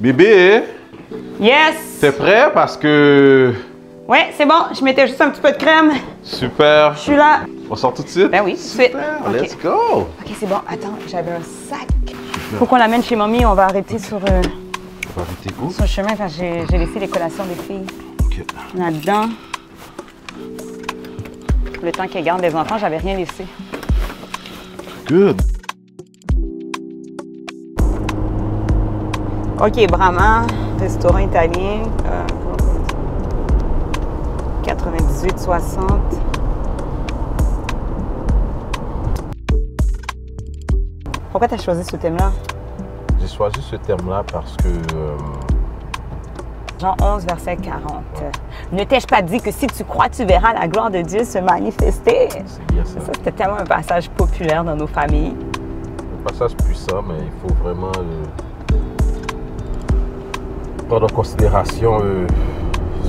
Bébé, Yes! t'es prêt? Parce que... Ouais, c'est bon. Je mettais juste un petit peu de crème. Super. Je suis là. On sort tout de suite? Ben oui, tout de suite. Super, Ok. let's go. OK, c'est bon. Attends, j'avais un sac. Faut qu'on l'amène chez mamie. On va arrêter sur On va arrêter où? le chemin parce que j'ai laissé les collations des filles Ok. là-dedans. Le temps qu'elles gardent les enfants, j'avais rien laissé. Good. OK, Brahma, restaurant italien. 98,60. Pourquoi tu as choisi ce thème-là? J'ai choisi ce thème-là parce que... Jean 11, verset 40. Ne t'ai-je pas dit que si tu crois, tu verras la gloire de Dieu se manifester? C'est bien ça. Ça, c'était tellement un passage populaire dans nos familles. Un passage puissant, mais il faut vraiment prendre en considération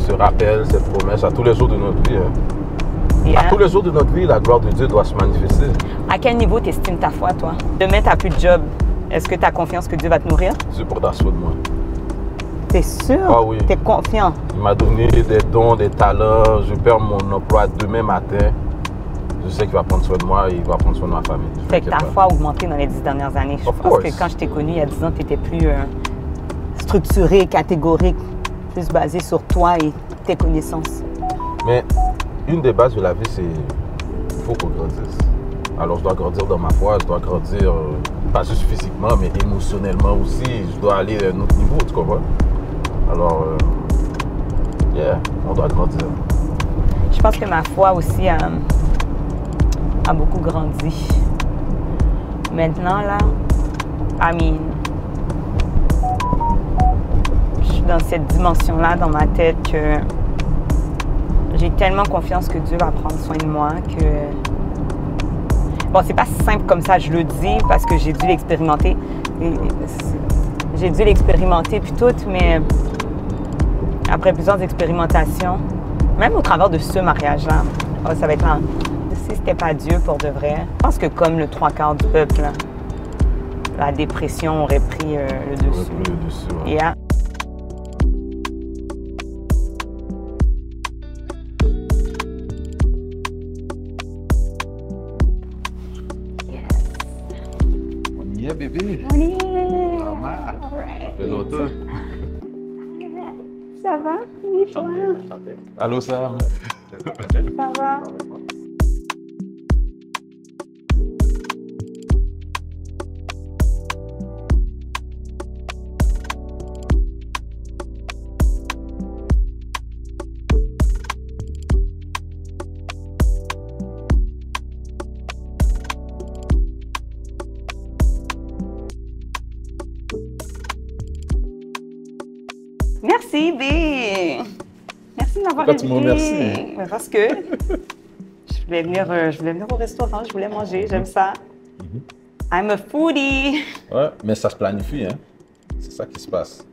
ce rappel, cette promesse à tous les jours de notre vie. À tous les jours de notre vie, la gloire de Dieu doit se manifester. À quel niveau t'estimes ta foi, toi? Demain, t'as plus de job. Est-ce que tu as confiance que Dieu va te nourrir? Dieu prendra soin de moi. T'es sûr? Ah oui. T'es confiant? Il m'a donné des dons, des talents. Je perds mon emploi demain matin. Je sais qu'il va prendre soin de moi et il va prendre soin de ma famille. Fait que ta foi a augmenté dans les 10 dernières années. Je pense que quand je t'ai connu il y a 10 ans, tu étais plus structuré, catégorique, plus basé sur toi et tes connaissances. Mais une des bases de la vie, c'est qu'il faut qu'on grandisse. Alors je dois grandir dans ma foi, je dois grandir pas juste physiquement, mais émotionnellement aussi. Je dois aller à un autre niveau, tu comprends? Alors, on doit grandir. Je pense que ma foi aussi a beaucoup grandi. Maintenant, là, je suis dans cette dimension-là dans ma tête que j'ai tellement confiance que Dieu va prendre soin de moi que... Bon, c'est pas simple comme ça, je le dis, parce que j'ai dû l'expérimenter. J'ai dû l'expérimenter puis tout, mais après plusieurs expérimentations, même au travers de ce mariage-là, ça va être là. Si c'était pas Dieu pour de vrai, je pense que comme le 3/4 du peuple, là, la dépression aurait pris le dessus. Ouais. Yeah. On y est, bébé. On y est. Maman. Ça fait longtemps. Ça va? Oui, toi? Allô, Sam. Ça va? Merci, B. Merci de m'avoir Pourquoi tu me remercies? invité. Parce que je voulais venir au restaurant, je voulais manger, j'aime ça. I'm a foodie. Ouais, mais ça se planifie, hein. C'est ça qui se passe.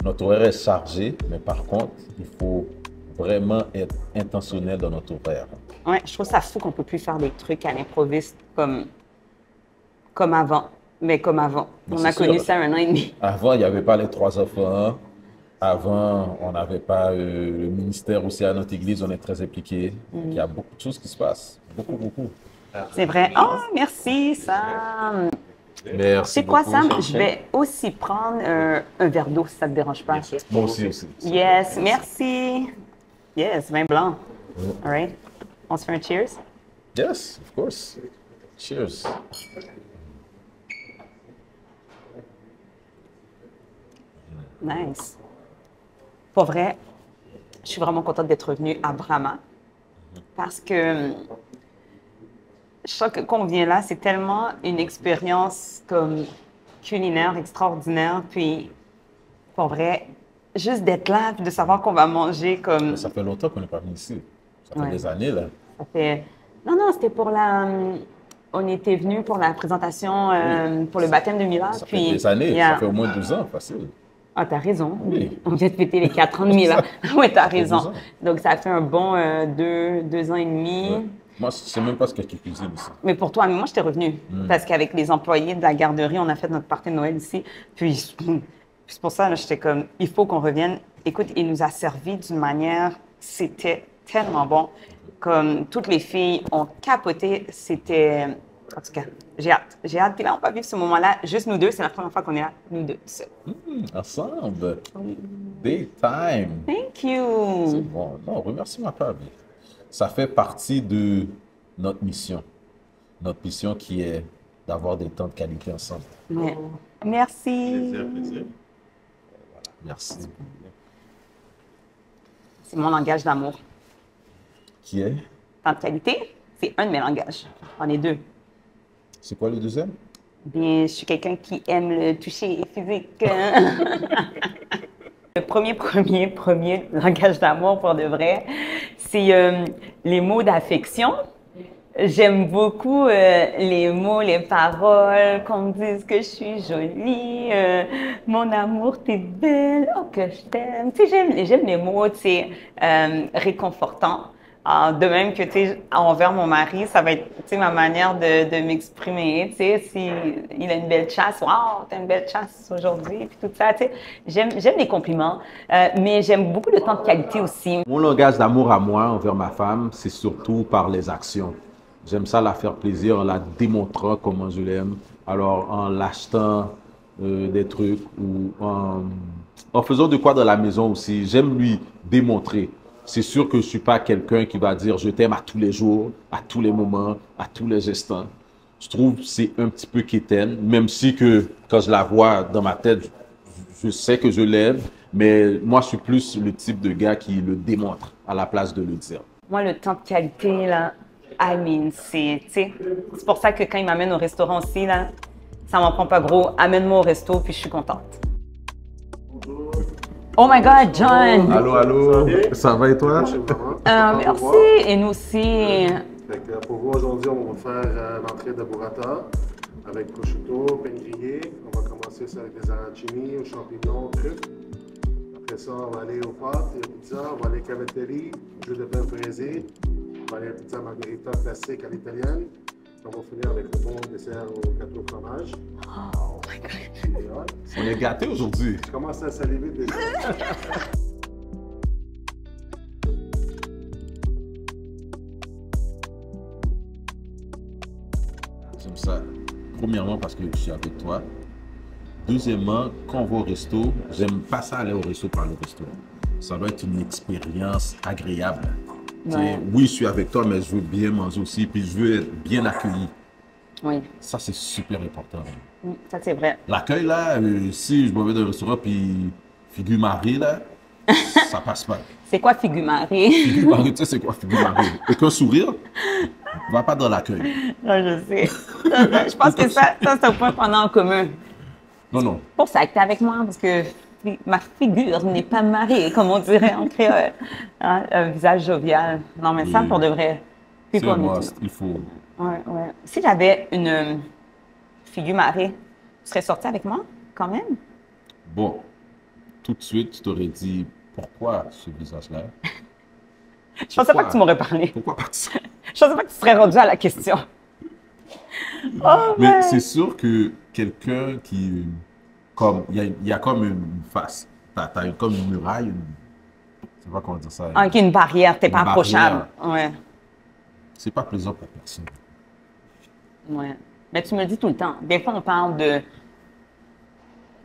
Notre horaire est chargé, mais par contre, il faut vraiment être intentionnel dans notre horaire. Ouais, je trouve ça fou qu'on peut plus faire des trucs à l'improviste comme avant. Mais comme avant. Mais on a connu sûr. ça 1 an et demi. Avant, il n'y avait pas les 3 enfants. Avant, on n'avait pas le ministère aussi à notre église. On est très impliqués. Il y a beaucoup de choses qui se passent. Beaucoup, beaucoup. C'est vrai. Oh, merci, Sam. Merci. C'est quoi, beaucoup, Sam? Chantal. Je vais aussi prendre un verre d'eau si ça ne te dérange pas. Moi aussi. Yes, merci. Yes, vin blanc. All right. On se fait un cheers? Yes, of course. Cheers. Nice. Pour vrai, je suis vraiment contente d'être revenue à Brahma parce que je sens que quand on vient là, c'est tellement une expérience comme culinaire extraordinaire. Puis, pour vrai, juste d'être là puis de savoir qu'on va manger comme... Ça fait longtemps qu'on n'est pas venu ici. Ça fait Ouais. des années, là. Ça fait... Non, c'était pour la... On était venus pour la présentation pour le baptême de Mila. Ça puis, fait des années. yeah. Ça fait au moins 12 ans, facile. Ah, t'as raison. Oui. On vient de fêter les 4 ans de Mila. Oui, t'as fait 12 raison. ans. Donc, ça fait un bon 2 ans et demi. Ouais. Moi, je ne sais même pas ce que tu cuisines ici. Mais pour toi, moi, j'étais revenue. Parce qu'avec les employés de la garderie, on a fait notre party de Noël ici. Puis, Puis c'est pour ça, là, j'étais comme, il faut qu'on revienne. Écoute, il nous a servi d'une manière, c'était tellement bon. Comme toutes les filles ont capoté, c'était... En tout cas, j'ai hâte. J'ai hâte. Puis là, on va vivre ce moment-là, juste nous deux. C'est la première fois qu'on est là, nous deux, seuls. Ensemble. Daytime. Thank C'est you. bon. Non, remercie-moi pas, mais ça fait partie de notre mission. Notre mission qui est d'avoir des temps de qualité ensemble. Ouais. Merci. Plaisir. Merci. C'est mon langage d'amour. Qui est? Temps de qualité, c'est un de mes langages. J'en ai deux. C'est quoi le deuxième? Bien, je suis quelqu'un qui aime le toucher physique. Le premier langage d'amour pour de vrai, c'est les mots d'affection. J'aime beaucoup les mots, les paroles, qu'on me dise que je suis jolie, mon amour, t'es belle, oh que je t'aime. Tu sais, j'aime les mots, tu sais, réconfortants. De même que, tu sais, envers mon mari, ça va être, tu sais, ma manière de m'exprimer, tu sais, s'il a une belle chasse, wow, t'as une belle chasse aujourd'hui, puis tout ça, tu sais. J'aime les compliments, mais j'aime beaucoup le temps de qualité aussi. Mon langage d'amour à moi envers ma femme, c'est surtout par les actions. J'aime ça la faire plaisir en la démontrant comment je l'aime. Alors, en l'achetant des trucs ou en faisant de quoi dans la maison aussi. J'aime lui démontrer. C'est sûr que je ne suis pas quelqu'un qui va dire je t'aime à tous les jours, à tous les moments, à tous les instants. Je trouve que c'est un petit peu quétaine, même si que quand je la vois dans ma tête, je sais que je l'aime, mais moi, je suis plus le type de gars qui le démontre à la place de le dire. Moi, le temps de qualité, là, I mean, c'est pour ça que quand il m'amène au restaurant aussi, là, ça m'en prend pas gros. Amène-moi au resto, puis je suis contente. Oh my God, John! Allô, allô? Ça va et toi? Merci, et nous aussi. Fait que pour vous, aujourd'hui, on va faire l'entrée de burrata avec prosciutto, pain grillé. On va commencer ça avec des arancini aux champignons, truffes. Après ça, on va aller aux pâtes et aux pizzas. On va aller cavatelli, jus de pain braisé. On va aller à la pizza margherita classique à l'italienne. On va finir avec le bon dessert au gâteau fromage. Oh my God. Et, ouais, On est gâtés aujourd'hui. je commence à saliver déjà. J'aime ça. Premièrement, parce que je suis avec toi. Deuxièmement, quand on va au resto, j'aime pas ça aller au resto par le resto. Ça doit être une expérience agréable. Tu sais, Ouais. oui, je suis avec toi, mais je veux bien manger aussi, puis je veux être bien accueilli. Oui, Ça, c'est super important. ça c'est vrai. L'accueil, là, si je m'en vais dans un restaurant, puis figure Marie, là, ça passe pas. C'est quoi figumari? Figure Marie, tu sais, c'est quoi figure Marie? Aucun sourire, va pas dans l'accueil. Non, je sais. Je pense que ça c'est un point qu'on a en commun. Non, non. Pour ça que tu es avec moi, parce que ma figure n'est pas mariée, comme on dirait en créole. Hein, un visage jovial. Non, mais ça, Oui. pour de vrai. Puis C'est pour un nous must, il faut. Ouais, ouais. Si j'avais une figure mariée, tu serais sortie avec moi, quand même? Bon, tout de suite, tu t'aurais dit pourquoi ce visage-là? Je pensais pas que tu m'aurais parlé. Pourquoi pas ça? Je pensais pas que tu serais rendu à la question. Oh, Mais ouais. c'est sûr que quelqu'un qui. Comme, il y a comme une face. T'as comme une muraille, je sais pas comment dire ça. Ah, ok, une barrière, t'es pas Une approchable. Ouais, C'est pas plaisant pour personne. ouais. Mais tu me le dis tout le temps. Des fois, on parle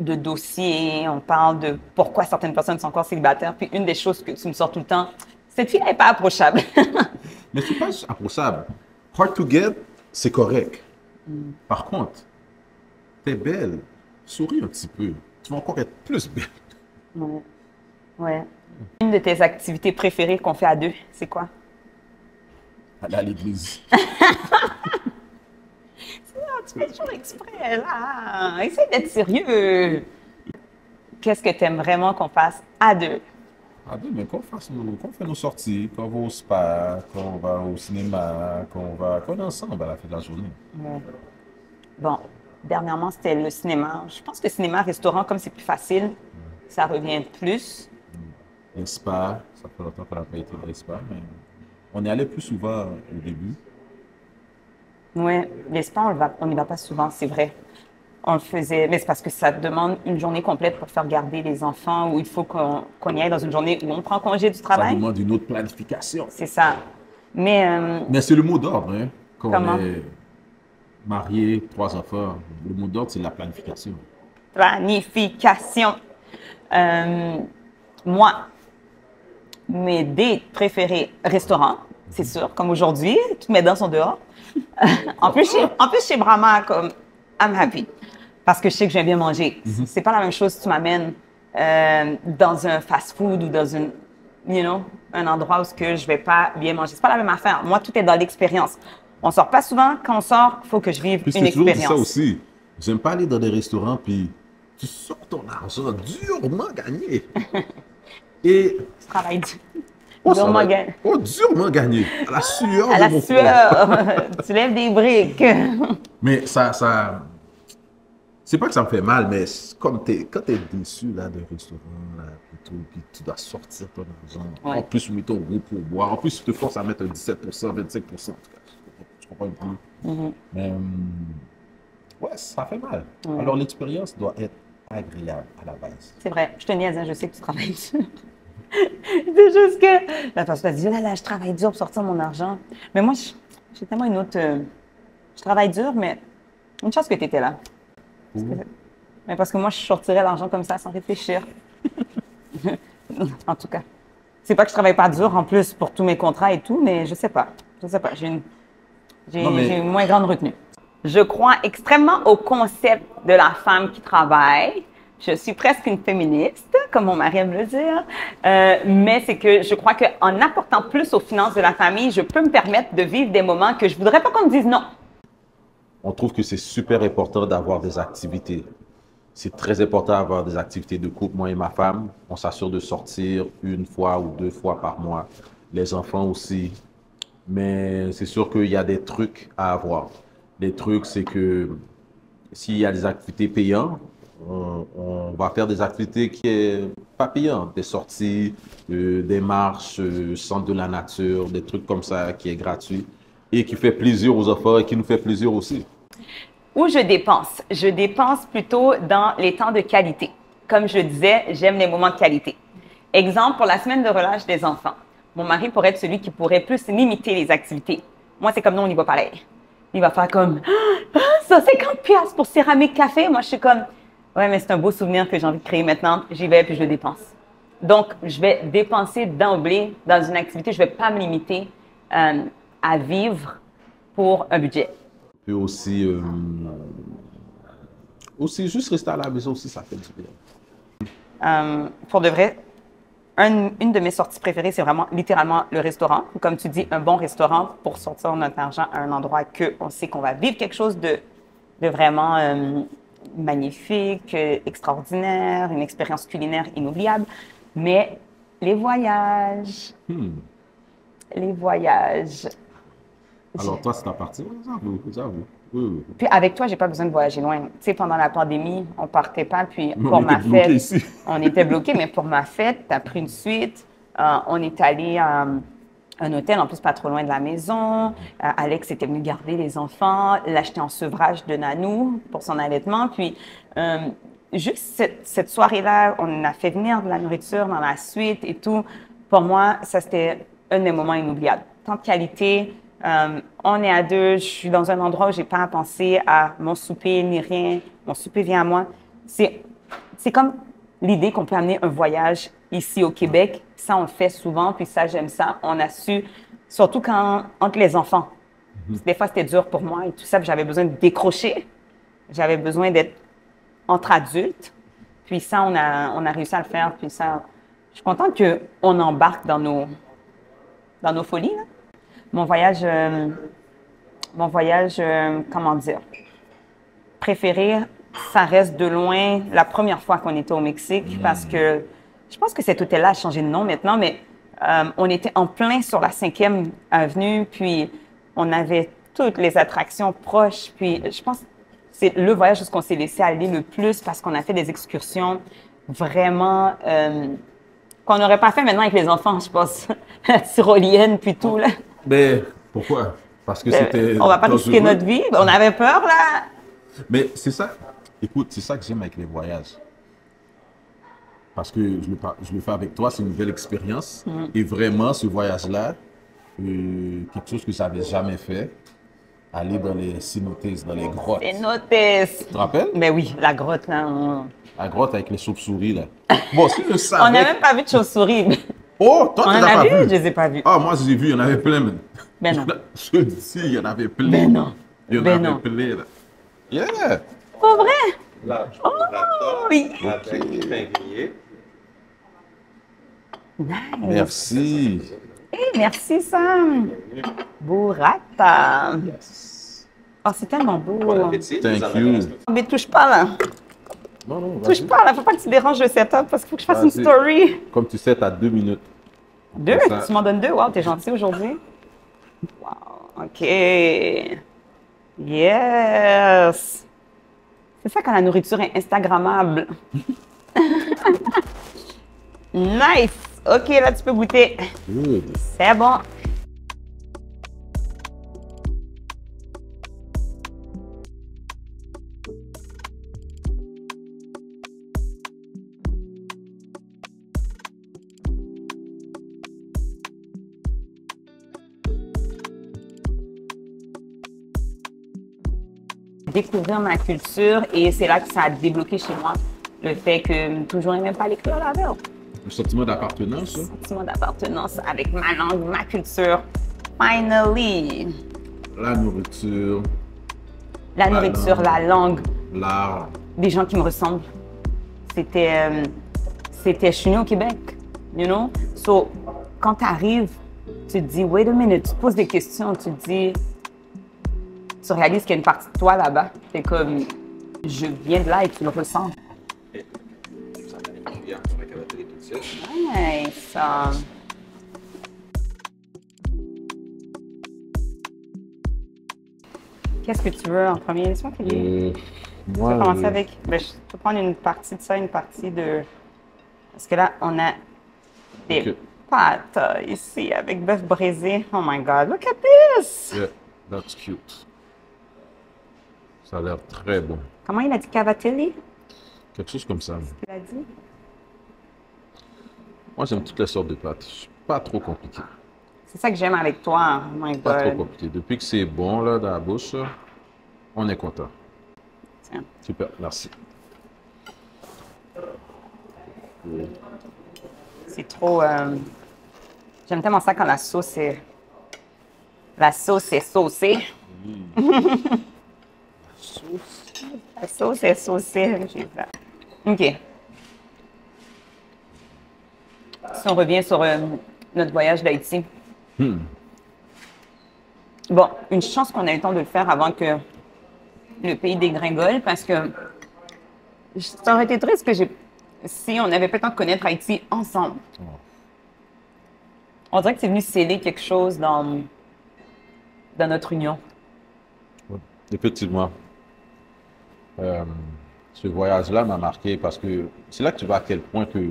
de dossiers, on parle de pourquoi certaines personnes sont encore célibataires. Puis une des choses que tu me sors tout le temps, cette fille n'est pas approchable. Mais c'est pas juste approchable. Hard to get, c'est correct. Par contre, t'es belle, souris un petit peu. Tu vas encore être plus belle. Ouais. Ouais. Une de tes activités préférées qu'on fait à deux, c'est quoi? Aller à l'église. Tu fais toujours exprès, là. Essaye d'être sérieux. Qu'est-ce que tu aimes vraiment qu'on fasse à deux? Ah oui, mais qu'on fait nos sorties, qu'on va au spa, qu'on va au cinéma, qu'on est ensemble à la fin de la journée. Ouais. Bon, dernièrement, c'était le cinéma. Je pense que cinéma, restaurant, comme c'est plus facile, ça revient plus. Les spas, ça fait longtemps qu'on n'a pas été dans les spas, mais on est allé plus souvent au début. Oui, les spas, on n'y va pas souvent, c'est vrai. On le faisait, mais c'est parce que ça demande une journée complète pour faire garder les enfants ou il faut qu'on y aille dans une journée où on prend congé du Ça travail. demande une autre planification. C'est ça. Mais Mais c'est le mot d'ordre, hein. Quand Comment? on est marié, 3 enfants, le mot d'ordre, c'est la planification. planification. Moi, mes dates préférées, restaurant, c'est sûr, comme aujourd'hui, toutes mes dents sont dehors. en plus, chez Brahma, comme, I'm happy. Parce que je sais que je viens bien manger. C'est pas la même chose si tu m'amènes dans un fast-food ou dans un endroit où je vais pas bien manger. C'est pas la même affaire. Moi, tout est dans l'expérience. On sort pas souvent. Quand on sort, il faut que je vive Puis une c'est toujours dit expérience. ça aussi. J'aime pas aller dans des restaurants, puis tu sors ton argent durement gagné. Et Je travaille dur. oh, ça Durement va gagné. être- oh, durement gagné. À la sueur À de la mon front. sueur, tu lèves des briques. Mais ça, c'est pas que ça me fait mal, mais quand t'es déçu là, d'un restaurant, là, puis tu dois sortir ton argent. Ouais. En plus, mets ton gros pourboire. En plus, tu te forces à mettre un 17%, 25%. En tout cas, je comprends plus. Mais ouais, ça fait mal. Alors, l'expérience doit être agréable à la base. C'est vrai, je te niaise, hein, je sais que tu travailles dur. C'est juste que la personne a dit, là, je travaille dur pour sortir mon argent. Mais moi, j'ai tellement une autre... je travaille dur, mais une chance que tu étais là. Mais parce que moi, je sortirais l'argent comme ça sans réfléchir. En tout cas. C'est pas que je travaille pas dur en plus pour tous mes contrats et tout, mais je sais pas. Je sais pas. Non, mais- J'ai une moins grande retenue. Je crois extrêmement au concept de la femme qui travaille. Je suis presque une féministe, comme mon mari aime le dire. Mais c'est que je crois qu'en apportant plus aux finances de la famille, je peux me permettre de vivre des moments que je voudrais pas qu'on me dise non. On trouve que c'est super important d'avoir des activités. C'est très important d'avoir des activités de couple. Moi et ma femme, on s'assure de sortir 1 fois ou 2 fois par mois. Les enfants aussi. Mais c'est sûr qu'il y a des trucs à avoir. Les trucs, c'est que s'il y a des activités payantes, on va faire des activités qui sont pas payantes. Des sorties, des marches, centre de la nature, des trucs comme ça qui est gratuit et qui fait plaisir aux enfants et qui nous fait plaisir aussi. Où je dépense? Je dépense plutôt dans les temps de qualité. Comme je disais, j'aime les moments de qualité. Exemple, pour la semaine de relâche des enfants. Mon mari pourrait être celui qui pourrait plus limiter les activités. Moi, c'est comme non, on y va pareil. Il va faire comme « 150 piastres pour céramique café ». Moi, je suis comme « Ouais, mais c'est un beau souvenir que j'ai envie de créer maintenant. J'y vais puis je le dépense. » Donc, je vais dépenser d'emblée dans une activité. Je ne vais pas me limiter à vivre pour un budget. Puis aussi juste rester à la maison aussi, ça fait du bien. Pour de vrai, une de mes sorties préférées, c'est vraiment littéralement le restaurant. Comme tu dis, un bon restaurant pour sortir notre argent à un endroit qu'on sait qu'on va vivre quelque chose de vraiment magnifique, extraordinaire, une expérience culinaire inoubliable. Mais les voyages, Alors toi, c'est ta partie? J'avoue. Oui. Puis avec toi, j'ai pas besoin de voyager loin. Tu sais, pendant la pandémie, on partait pas. Puis Mais pour on ma était bloqués fête, ici. on était bloqués. Mais pour ma fête, tu as pris une suite. On est allé à un hôtel, en plus pas trop loin de la maison. Alex était venu garder les enfants, l'acheter en sevrage de Nanou pour son allaitement. Puis juste cette soirée-là, on a fait venir de la nourriture dans la suite et tout. Pour moi, ça c'était un des moments inoubliables. Tant de qualité. On est à deux, je suis dans un endroit où j'ai pas à penser à mon souper ni rien. Mon souper vient à moi. C'est comme l'idée qu'on peut amener un voyage ici au Québec. Ça, on le fait souvent, puis ça, j'aime ça. On a su, surtout entre les enfants. Des fois, c'était dur pour moi et tout ça, puis j'avais besoin de décrocher. J'avais besoin d'être entre adultes. Puis ça, on a réussi à le faire. Puis ça, je suis contente qu'on embarque dans nos folies, là. Mon voyage, comment dire, préféré, ça reste de loin la première fois qu'on était au Mexique parce que je pense que cet hôtel-là a changé de nom maintenant, mais on était en plein sur la 5e avenue, puis on avait toutes les attractions proches, puis je pense que c'est le voyage où on s'est laissé aller le plus parce qu'on a fait des excursions vraiment qu'on n'aurait pas fait maintenant avec les enfants, je pense, tyrolienne puis tout, là. Mais pourquoi? Parce que c'était... On va pas dangereux. risquer notre vie. On avait peur, là. Mais c'est ça. Écoute, c'est ça que j'aime avec les voyages. Parce que je le fais avec toi, c'est une nouvelle expérience. Et vraiment, ce voyage-là, quelque chose que je n'avais jamais fait, aller dans les cenotes, dans les grottes. Cenotes! Tu te rappelles? Mais oui, la grotte, là. La grotte avec les chauves-souris, là. Bon, si je On savais... n'a même pas vu de chauves-souris. Oh, toi, On tu en l'as a pas vu? vu? Je les ai pas vus. Ah, moi, je les ai vus, il y en avait plein, man. Ben non. Je te dis, il y en avait plein. Ben non. Il y en Ben avait non. plein, là. Yeah! Pas vrai? Là, je Oh, oui. avec pain grillé. Nice. Merci. Hey, merci, Sam. Burrata. Oh, c'est tellement beau. Bon appétit. Thank Vous en you. avez un? Mais touche pas, là. Non, non, Touche vas-y. pas, là. Faut pas que tu déranges le setup parce qu'il faut que je fasse une Vas-y. story. Comme tu sais, tu as 2 minutes. 2? Ça- Tu m'en donnes 2? Wow, t'es gentil aujourd'hui. Wow, OK. Yes. C'est ça quand la nourriture est Instagrammable. Nice. OK, là, tu peux goûter. Good. C'est bon. Découvrir ma culture et c'est là que ça a débloqué chez moi le fait que toujours aimé pas l'écrire la verbe. Le sentiment d'appartenance, ça. Sentiment d'appartenance avec ma langue, ma culture. Finally, La nourriture, la nourriture, la langue, l'art. des gens qui me ressemblent. C'était, je suis née au Québec, you know? So, quand tu arrives, tu te dis, wait a minute, tu te poses des questions, tu te dis, tu réalises qu'il y a une partie de toi là-bas. C'est comme, je viens de là et tu le ressens. Vous en avez une cuillère pour la cavaterie tout de suite. Nice. Qu'est-ce que tu veux en premier? Laisse-moi filer. Tu vas commencer avec. Ben, je peux prendre une partie de ça, une partie de. Parce que là, on a des Ok. pâtes ici avec bœuf braisé. Oh my God, look at this! Yeah, that's cute. Ça a l'air très bon. Comment il a dit cavatelli? Quelque chose comme ça. Il a dit? Moi, j'aime toutes les sortes de pâtes. C'est pas trop compliqué. C'est ça que j'aime avec toi. Oh my Pas trop God. compliqué. Depuis que c'est bon, là, dans la bouche, là, on est content. Tiens. Super, merci. C'est trop. J'aime tellement ça quand la sauce est. La sauce est saucée. La sauce est saucée. J'ai faim. OK. Si on revient sur notre voyage d'Haïti. Bon, une chance qu'on a eu le temps de le faire avant que le pays dégringole parce que ça aurait été triste que si on n'avait pas le temps de connaître Haïti ensemble. On dirait que c'est venu sceller quelque chose dans notre union. Effectivement. Ce voyage-là m'a marqué parce que c'est là que tu vois à quel point que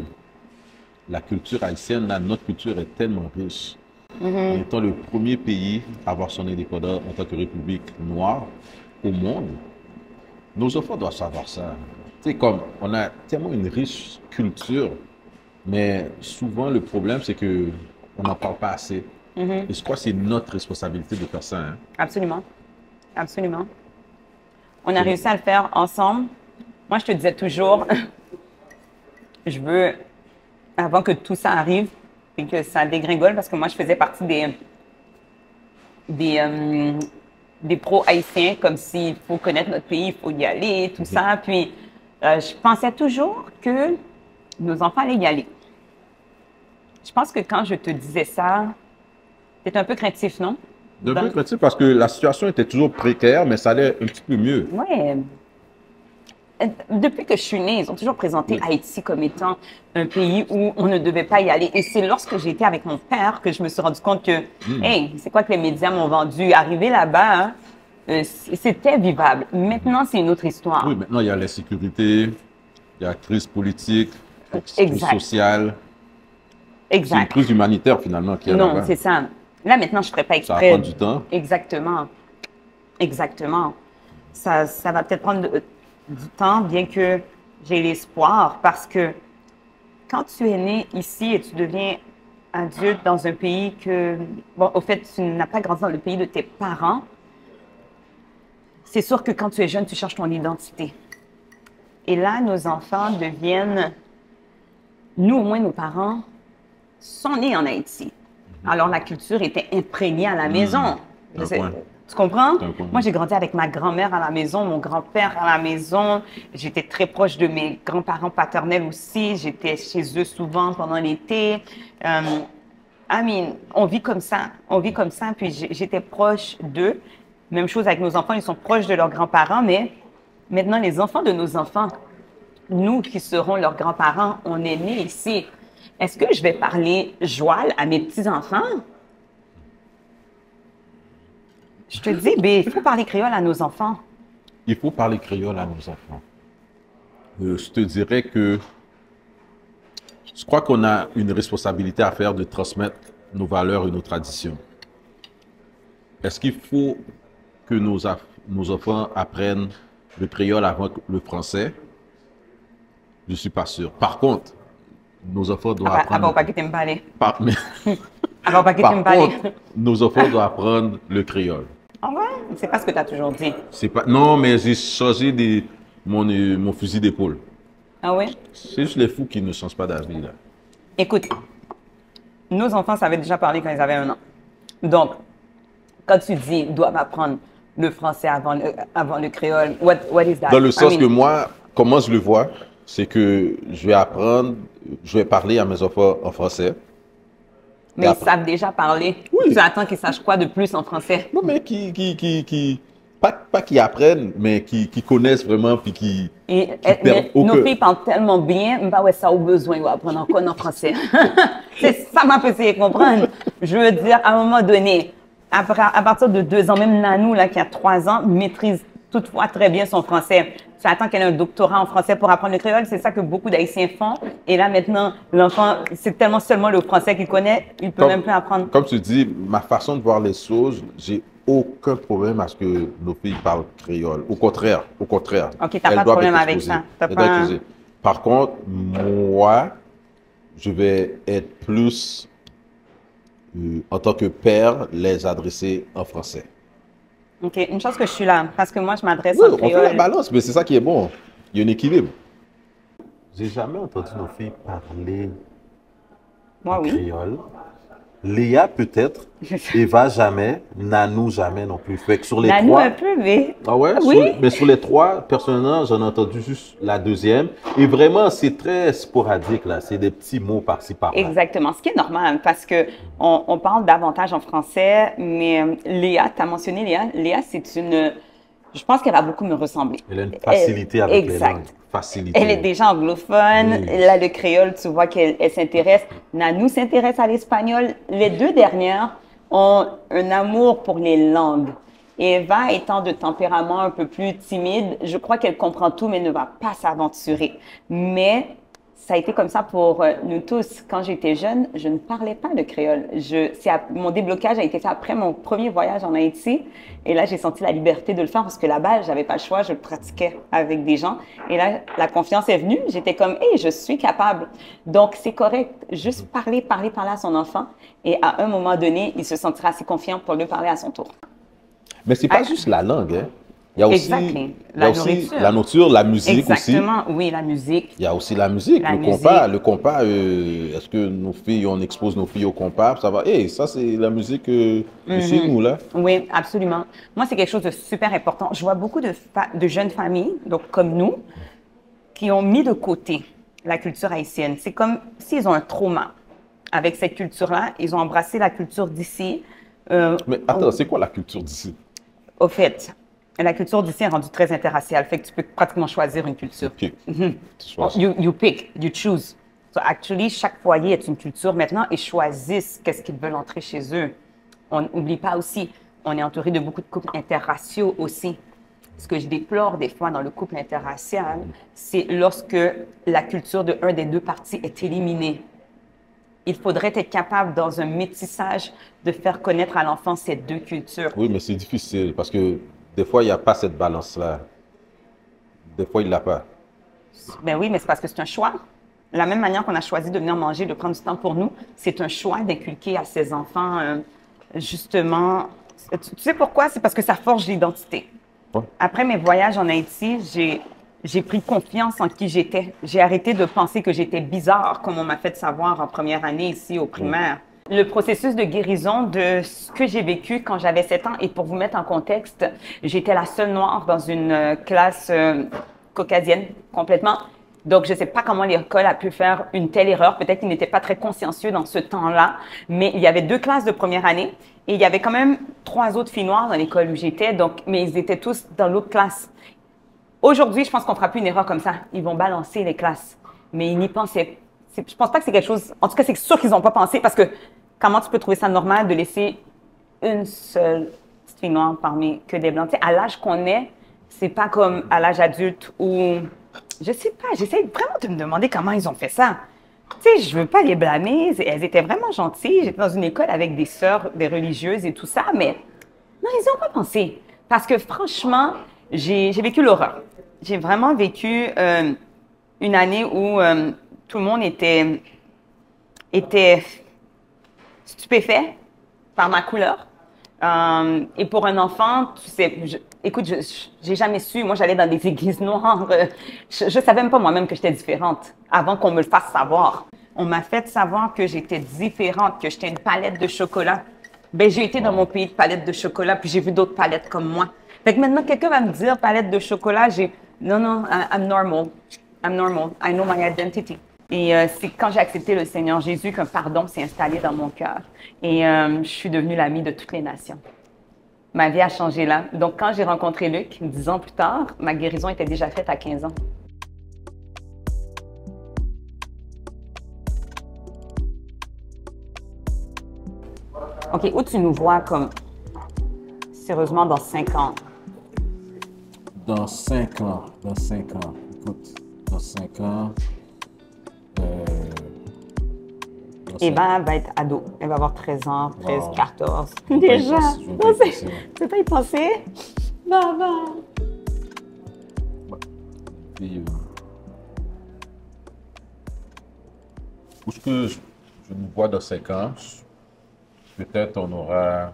la culture haïtienne, là, notre culture est tellement riche. En étant le premier pays à avoir son indépendance en tant que république noire au monde, nos enfants doivent savoir ça. Tu sais, comme on a tellement une riche culture, mais souvent le problème c'est que on n'en parle pas assez. Et je crois que c'est notre responsabilité de faire ça. Hein. Absolument. Absolument. On a réussi à le faire ensemble. Moi, je te disais toujours, je veux, avant que tout ça arrive et que ça dégringole, parce que moi, je faisais partie des pro-haïtiens, comme s'il faut connaître notre pays, il faut y aller, tout ça. Puis, je pensais toujours que nos enfants allaient y aller. Je pense que quand je te disais ça, c'était un peu craintif, non? De plus critique parce que la situation était toujours précaire, mais ça allait un petit peu mieux. Oui. Depuis que je suis née, ils ont toujours présenté Haïti comme étant un pays où on ne devait pas y aller. Et c'est lorsque j'ai été avec mon père que je me suis rendu compte que, hey, c'est quoi que les médias m'ont vendu? Arrivé là-bas, c'était vivable. Maintenant, c'est une autre histoire. Oui, maintenant il y a l'insécurité, il y a la crise politique, la crise Exact. sociale. C'est une Exact. crise humanitaire finalement qui est Non, là-bas. c'est ça. Là, maintenant, je ne ferais pas Ça va exprès. prendre du temps. Exactement. Exactement. Ça va peut-être prendre du temps, bien que j'ai l'espoir, parce que quand tu es né ici et tu deviens adulte dans un pays que, bon, au fait, tu n'as pas grandi dans le pays de tes parents, c'est sûr que quand tu es jeune, tu cherches ton identité. Et là, nos enfants deviennent, nous au moins, nos parents sont nés en Haïti. Alors, la culture était imprégnée à la maison. Tu comprends? Moi, j'ai grandi avec ma grand-mère à la maison, mon grand-père à la maison. J'étais très proche de mes grands-parents paternels aussi. J'étais chez eux souvent pendant l'été. On vit comme ça. On vit comme ça. Puis j'étais proche d'eux. Même chose avec nos enfants. Ils sont proches de leurs grands-parents. Mais maintenant, les enfants de nos enfants, nous qui serons leurs grands-parents, on est nés ici. Est-ce que je vais parler joual à mes petits-enfants? Je te dis, il faut parler créole à nos enfants. Il faut parler créole à nos enfants. Je te dirais que je crois qu'on a une responsabilité à faire de transmettre nos valeurs et nos traditions. Est-ce qu'il faut que nos enfants apprennent le créole avant le français? Je ne suis pas sûr. Par contre, nos enfants doivent apprendre... Par contre, nos enfants doivent apprendre le créole. Ah ouais? C'est pas ce que tu as toujours dit. Non, mais j'ai changé mon fusil d'épaule. Ah oui? C'est juste les fous qui ne changent pas d'avis, là. Écoute, nos enfants savaient déjà parler quand ils avaient 1 an. Donc, quand tu dis ils doivent apprendre le français avant le créole, what is that? Dans le sens que moi, comment je le vois, c'est que je vais parler à mes enfants en français. Mais ils savent déjà parler. Oui. Tu attends qu'ils sachent quoi de plus en français? Non, mais pas qu'ils apprennent, mais qui connaissent vraiment, puis qui nos filles parlent tellement bien, bah ouais, ça a besoin d'apprendre encore en français. C'est ça m'a fait essayer de comprendre. Je veux dire, à un moment donné, à partir de 2 ans, même Nanou, là, qui a 3 ans, maîtrise toutefois très bien son français. Tu attends qu'elle ait un doctorat en français pour apprendre le créole. C'est ça que beaucoup d'Haïtiens font. Et là, maintenant, l'enfant, c'est tellement seulement le français qu'il connaît, il peut même plus apprendre. Comme tu dis, ma façon de voir les choses, j'ai aucun problème à ce que nos filles parlent créole. Au contraire. OK, tu n'as pas de problème avec ça. Par contre, moi, je vais être plus, en tant que père, les adresser en français. OK. Une chose que je suis là, parce que moi, je m'adresse en créole. On fait la balance, mais c'est ça qui est bon. Il y a un équilibre. J'ai jamais entendu nos filles parler créole. Léa peut-être, Eva jamais, Nanou jamais non plus. Fait que sur les Nanou 3... un peu, mais... Ah ouais? Oui. Mais sur les 3, personnellement, j'en ai entendu juste la deuxième. Et vraiment, c'est très sporadique, là. C'est des petits mots par-ci, par-là. Exactement. Ce qui est normal, parce que on parle davantage en français, mais Léa, tu as mentionné Léa. Léa, c'est une... Je pense qu'elle va beaucoup me ressembler. Elle a une facilité avec les langues. Facilité. Elle est déjà anglophone. Oui. Là, le créole, tu vois qu'elle s'intéresse. Nanou s'intéresse à l'espagnol. Les 2 dernières ont un amour pour les langues. Et Eva, étant de tempérament un peu plus timide, je crois qu'elle comprend tout, mais ne va pas s'aventurer. Mais ça a été comme ça pour nous tous. Quand j'étais jeune, je ne parlais pas de créole. Mon déblocage a été fait après mon premier voyage en Haïti. Et là, j'ai senti la liberté de le faire parce que là-bas, j'avais pas le choix, je le pratiquais avec des gens. Et là, la confiance est venue. J'étais comme, hey, je suis capable. Donc, c'est correct. Juste parler à son enfant. Et à un moment donné, il se sentira assez confiant pour lui parler à son tour. Mais c'est pas juste la langue, hein. Il y a aussi, la nourriture, la musique aussi. Exactement, oui, la musique. Il y a aussi la musique, le compas. Est-ce que nos filles, on expose nos filles au compas, ça va. Ça c'est la musique de chez nous, là. Oui, absolument. Moi, c'est quelque chose de super important. Je vois beaucoup de jeunes familles, donc comme nous, qui ont mis de côté la culture haïtienne. C'est comme s'ils ont un trauma avec cette culture-là. Ils ont embrassé la culture d'ici. Mais attends, c'est quoi la culture d'ici? Au fait, la culture d'ici est rendue très interraciale, fait que tu peux pratiquement choisir une culture. Okay. You pick, you choose. So actually, chaque foyer est une culture maintenant et choisissent qu'est-ce qu'ils veulent entrer chez eux. On n'oublie pas aussi, on est entouré de beaucoup de couples interraciaux aussi. Ce que je déplore des fois dans le couple interracial, c'est lorsque la culture de un des 2 parties est éliminée. Il faudrait être capable, dans un métissage, de faire connaître à l'enfant ces 2 cultures. Oui, mais c'est difficile parce que des fois, il n'y a pas cette balance-là. des fois, il ne l'a pas. Ben oui, mais c'est parce que c'est un choix. De la même manière qu'on a choisi de venir manger, de prendre du temps pour nous, c'est un choix d'inculquer à ses enfants, justement. Tu sais pourquoi? C'est parce que ça forge l'identité. Ouais. Après mes voyages en Haïti, j'ai pris confiance en qui j'étais. J'ai arrêté de penser que j'étais bizarre, comme on m'a fait savoir en première année ici au primaire. Le processus de guérison de ce que j'ai vécu quand j'avais 7 ans, et pour vous mettre en contexte, j'étais la seule noire dans une classe caucasienne complètement. Donc, je ne sais pas comment l'école a pu faire une telle erreur. Peut-être qu'ils n'étaient pas très consciencieux dans ce temps-là, mais il y avait 2 classes de première année et il y avait quand même 3 autres filles noires dans l'école où j'étais, donc, mais ils étaient tous dans l'autre classe. Aujourd'hui, je pense qu'on ne fera plus une erreur comme ça. Ils vont balancer les classes, mais ils n'y pensaient. Je ne pense pas que c'est quelque chose. En tout cas, c'est sûr qu'ils n'ont pas pensé parce que comment tu peux trouver ça normal de laisser une seule petite fille noire parmi que des blancs? Tu sais, à l'âge qu'on est, c'est pas comme à l'âge adulte où. Je sais pas, j'essaie vraiment de me demander comment ils ont fait ça. Tu sais, je veux pas les blâmer, elles étaient vraiment gentilles. J'étais dans une école avec des sœurs, des religieuses et tout ça, mais non, ils n'ont pas pensé. Parce que franchement, j'ai vécu l'horreur. J'ai vraiment vécu une année où tout le monde était stupéfait par ma couleur. Et pour un enfant, tu sais, écoute, j'ai jamais su. Moi, j'allais dans des églises noires. Je savais même pas moi-même que j'étais différente avant qu'on me le fasse savoir. On m'a fait savoir que j'étais différente, que j'étais une palette de chocolat. Ben, j'ai été dans mon pays de palette de chocolat, puis j'ai vu d'autres palettes comme moi. Fait que maintenant, quelqu'un va me dire palette de chocolat, non, I'm normal. I'm normal. I know my identity. Et c'est quand j'ai accepté le Seigneur Jésus qu'un pardon s'est installé dans mon cœur. Et je suis devenue l'amie de toutes les nations. Ma vie a changé là. Donc, quand j'ai rencontré Luc, 10 ans plus tard, ma guérison était déjà faite à 15 ans. OK, où tu nous vois comme, sérieusement, dans 5 ans? Dans 5 ans. Écoute, dans 5 ans. Eva va être ado. Elle va avoir 13 ans, 13, Wow. 14. Je Déjà. veux pas y penser. Tu peux pas y penser? Non. Puis, où est-ce que je nous vois dans 5 ans? Peut-être on aura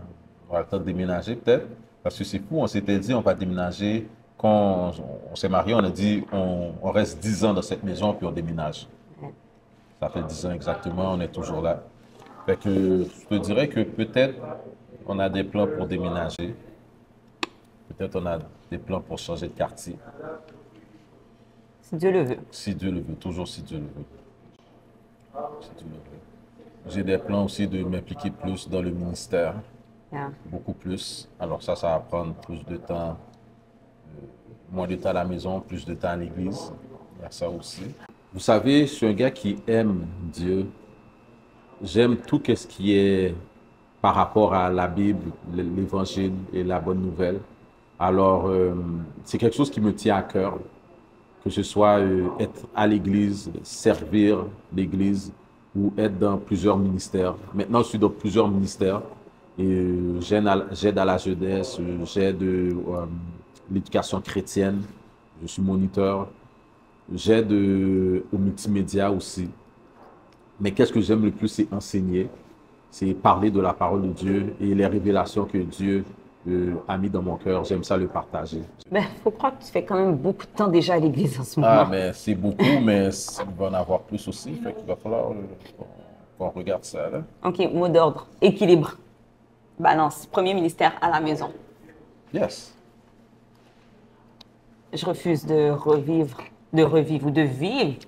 le temps de déménager, peut-être. Parce que c'est fou, on s'était dit on va déménager. Quand on s'est marié, on a dit on reste 10 ans dans cette maison puis on déménage. Ça fait 10 ans exactement, on est toujours là. Fait que je te dirais que peut-être on a des plans pour déménager. Peut-être on a des plans pour changer de quartier. Si Dieu le veut. Si Dieu le veut, toujours si Dieu le veut. Si Dieu le veut. J'ai des plans aussi de m'impliquer plus dans le ministère, Yeah. beaucoup plus. Alors ça va prendre plus de temps, moins de temps à la maison, plus de temps à l'église. Il y a ça aussi. Vous savez, je suis un gars qui aime Dieu. J'aime tout ce qui est par rapport à la Bible, l'Évangile et la bonne nouvelle. Alors, c'est quelque chose qui me tient à cœur, que ce soit être à l'église, servir l'église ou être dans plusieurs ministères. Maintenant, je suis dans plusieurs ministères et j'aide à la jeunesse, j'aide l'éducation chrétienne, je suis moniteur. J'aide au multimédia aussi. Mais qu'est-ce que j'aime le plus, c'est enseigner. C'est parler de la parole de Dieu et les révélations que Dieu a mis dans mon cœur. J'aime ça le partager. Ben, faut croire que tu fais quand même beaucoup de temps déjà à l'église en ce moment. Ah, mais c'est beaucoup, mais il va en avoir plus aussi. Fait qu'il va falloir qu'on regarde ça, là. OK, mot d'ordre. Équilibre. Balance. Premier ministère à la maison. Yes. Je refuse de revivre ou de vivre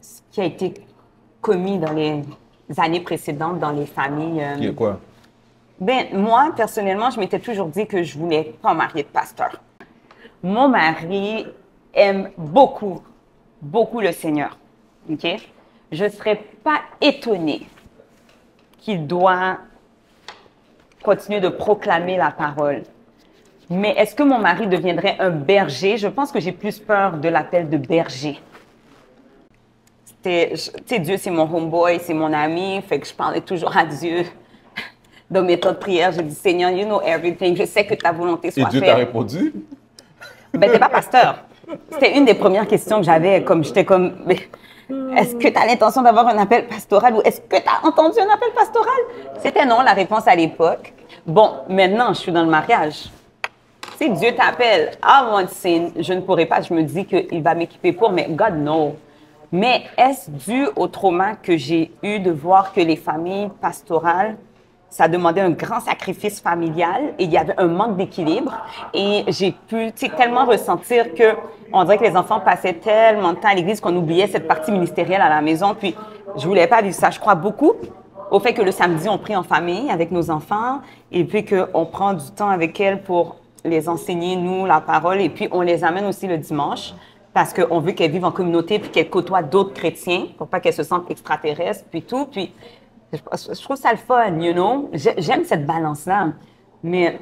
ce qui a été commis dans les années précédentes dans les familles. Qui est quoi? Ben, moi, personnellement, je m'étais toujours dit que je voulais pas marier de pasteur. Mon mari aime beaucoup, beaucoup le Seigneur. OK? Je ne serais pas étonnée qu'il doit continuer de proclamer la parole. Mais est-ce que mon mari deviendrait un berger? Je pense que j'ai plus peur de l'appel de berger. Tu sais, Dieu, c'est mon homeboy, c'est mon ami, fait que je parlais toujours à Dieu. Dans mes temps de prière, je dis, Seigneur, you know everything, je sais que ta volonté soit Et Dieu faite. t'a répondu? Ben, t'es pas pasteur. C'était une des premières questions que j'avais, comme j'étais comme, mais est-ce que tu as l'intention d'avoir un appel pastoral ou est-ce que tu as entendu un appel pastoral? C'était non, la réponse à l'époque. Bon, maintenant, je suis dans le mariage. Si Dieu t'appelle à one scene, je ne pourrai pas, je me dis qu'il va m'équiper pour, mais God, no. Mais est-ce dû au trauma que j'ai eu de voir que les familles pastorales, ça demandait un grand sacrifice familial et il y avait un manque d'équilibre. Et j'ai pu tellement ressentir que on dirait que les enfants passaient tellement de temps à l'église qu'on oubliait cette partie ministérielle à la maison. Puis je voulais pas vivre ça. Je crois beaucoup au fait que le samedi, on prie en famille avec nos enfants et puis qu'on prend du temps avec elles pour les enseigner, nous, la parole. Et puis on les amène aussi le dimanche parce qu'on veut qu'elles vivent en communauté puis qu'elles côtoient d'autres chrétiens pour pas qu'elles se sentent extraterrestres puis tout. Puis je trouve ça le fun, you know? J'aime cette balance-là. Mais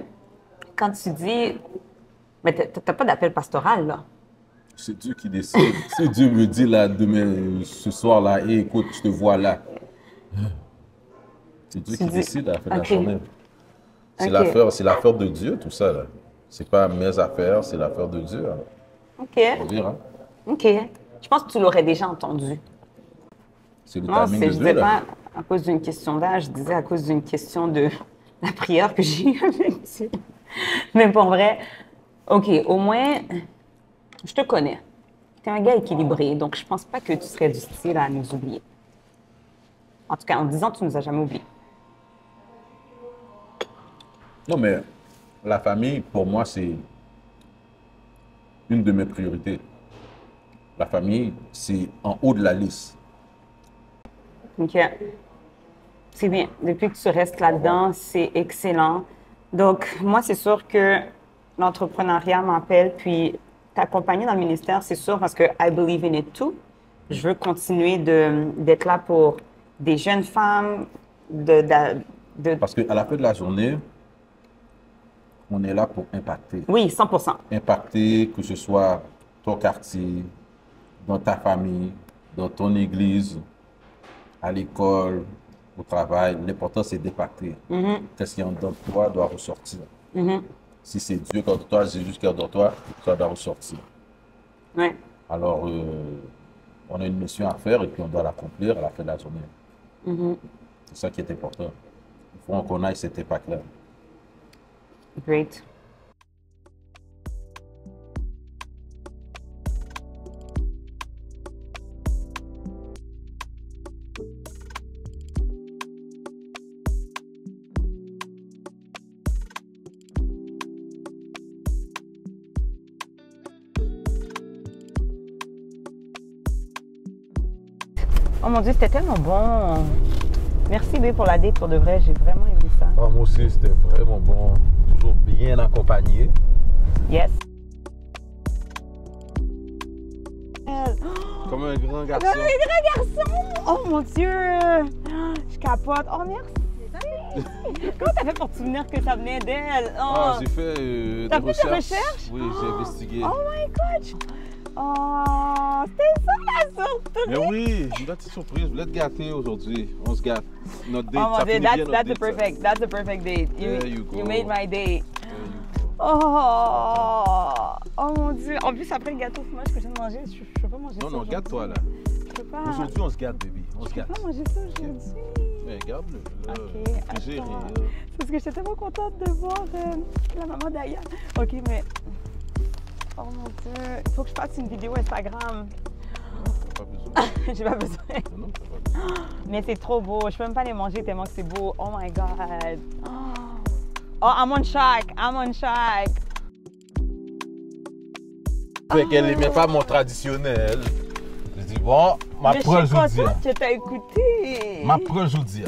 quand tu dis, mais t'as pas d'appel pastoral, là. C'est Dieu qui décide. Si Dieu me dit là, demain, ce soir-là, hey, écoute, je te vois là. C'est Dieu qui décide à la fin de la journée. C'est l'affaire de Dieu, tout ça. Là. C'est pas mes affaires, c'est l'affaire de Dieu. Hein. OK. Faut dire, hein. OK. Je pense que tu l'aurais déjà entendu. C'est le Non, timing de je Dieu, disais là. pas à cause d'une question d'âge, je disais à cause d'une question de la prière que j'ai eue avec Dieu. Mais pour vrai, OK, au moins, je te connais. Tu es un gars équilibré, donc je pense pas que tu serais du style à nous oublier. En tout cas, en disant que tu nous as jamais oubliés. Non, mais la famille, pour moi, c'est une de mes priorités. La famille, c'est en haut de la liste. OK. C'est bien. Depuis que tu restes là-dedans, c'est excellent. Donc, moi, c'est sûr que l'entrepreneuriat m'appelle, puis t'accompagner dans le ministère, c'est sûr, parce que I believe in it too. Je veux continuer d'être là pour des jeunes femmes, Parce qu'à la fin de la journée, on est là pour impacter. Oui, 100%. Impacter, que ce soit ton quartier, dans ta famille, dans ton église, à l'école, au travail. L'important, c'est d'impacter. Qu'est-ce qui est en dedans de toi doit ressortir. Si c'est Dieu qui est en dedans de toi, Jésus qui est en dedans de toi, ça doit ressortir. Ouais. Alors, on a une mission à faire et puis on doit l'accomplir à la fin de la journée. C'est ça qui est important. Il faut qu'on aille cet impact-là. Great. Oh mon Dieu, c'était tellement bon. Merci B pour la date, pour de vrai, j'ai vraiment aimé ça. Ah, moi aussi, c'était vraiment bon. Toujours bien accompagné. Yes. Comme un grand garçon. Comme un grand garçon! Oh mon Dieu! Je capote. Oh merci! Comment t'as fait pour te souvenir que ça venait d'elle? Oh. Ah, j'ai fait des T'as fait recherches. des recherches? Oui, j'ai investigué. Oh my God! Oh, c'était ça la surprise! Mais oui, une petite surprise. Je voulais te gâter aujourd'hui. On se gâte. Notre date, Oh mon ça Dieu, finit bien, notre that's a date, perfect, that's a perfect date. There you go. You made my date. There you go. Oh mon Dieu. En plus, après le gâteau au fromage que je viens de manger, je peux pas manger ça. Non, aujourd'hui. gâte-toi là. Je peux pas. Aujourd'hui, on se gâte, baby. On se Je gâte. peux pas manger ça aujourd'hui. Mais garde-le. là. Ok, J'ai géré, attends. là. C'est parce que j'étais tellement contente de voir la maman d'Aya. Ok, mais. Oh mon Dieu. Il faut que je fasse une vidéo Instagram. Non, t'as pas besoin. J'ai pas besoin. Non, t'as pas besoin. Mais c'est trop beau. Je peux même pas les manger tellement que c'est beau. Oh my God. Oh, I'm on track. I'm on track. Fait qu'elle n'aimait pas mon traditionnel. Je dis, bon, ma Mais je preuve suis aujourd'hui. contente que t'as écouté. Ma preuve aujourd'hui.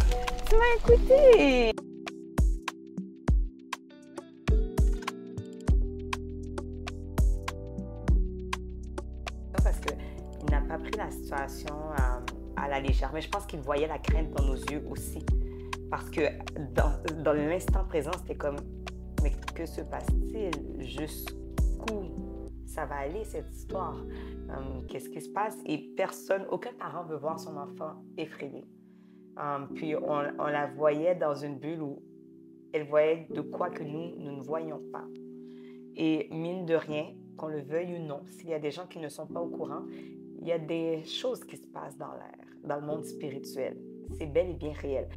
Tu m'as écouté. Parce qu'il n'a pas pris la situation à la légère, mais je pense qu'il voyait la crainte dans nos yeux aussi. Parce que dans l'instant présent, c'était comme, mais que se passe-t-il? Jusqu'où ça va aller cette histoire? Qu'est-ce qui se passe? Et personne, aucun parent veut voir son enfant effrayé. Puis on la voyait dans une bulle où elle voyait de quoi que nous ne voyions pas. Et mine de rien, qu'on le veuille ou non, s'il y a des gens qui ne sont pas au courant, il y a des choses qui se passent dans l'air, dans le monde spirituel. C'est bel et bien réel.